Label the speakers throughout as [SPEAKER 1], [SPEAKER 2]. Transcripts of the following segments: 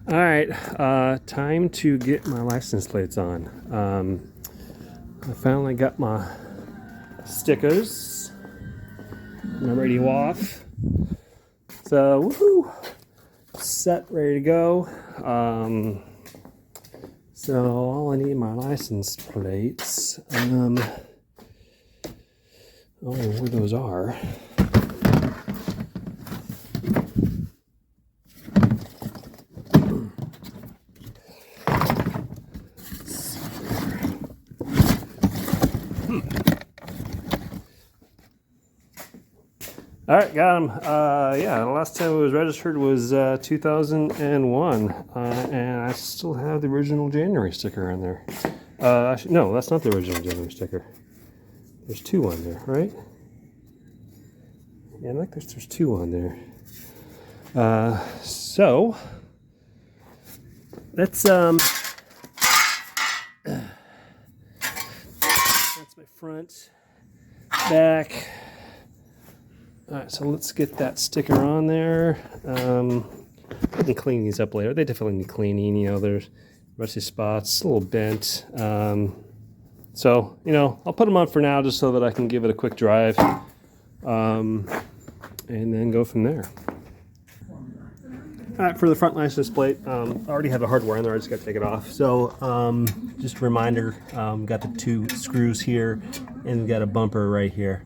[SPEAKER 1] All right, time to get my license plates on. I finally got my stickers. I'm ready to off. So, woohoo! Set, ready to go. So all I need my license plates. Oh, where those are. All right, got them. Yeah, the last time it was registered was 2001, and I still have the original January sticker on there. No, that's not the original January sticker. There's two on there, right? Yeah, I think there's two on there. So let's that's my front, back. All right, so let's get that sticker on there. I can clean these up later. They definitely need cleaning. You know, there's rusty spots, a little bent. So, you know, I'll put them on for now just so that I can give it a quick drive, and then go from there. All right, for the front license plate, I already have the hardware in there. I just got to take it off. So, just a reminder, got the two screws here, and got a bumper right here.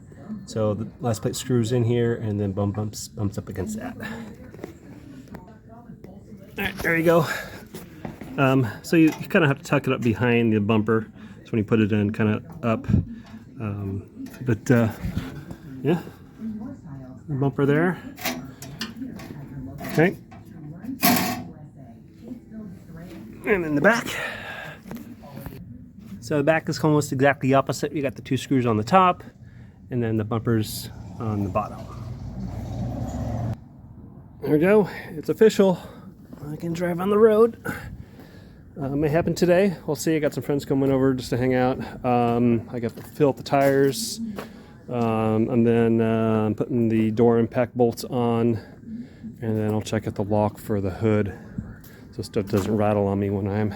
[SPEAKER 1] So the license plate screws in here and then bumps up against that. All right, there you go. So you kind of have to tuck it up behind the bumper. So when you put it in, kind of up. Yeah, the bumper there. Okay. And then the back. So the back is almost exactly opposite. You got the two screws on the top, and then the bumpers on the bottom. There we go. It's official. I can drive on the road. May happen today. We'll see. I got some friends coming over just to hang out. I got to fill up the tires, and then I'm putting the door impact bolts on, and then I'll check at the lock for the hood so stuff doesn't rattle on me when I'm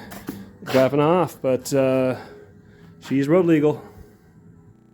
[SPEAKER 1] driving off. But she's road legal.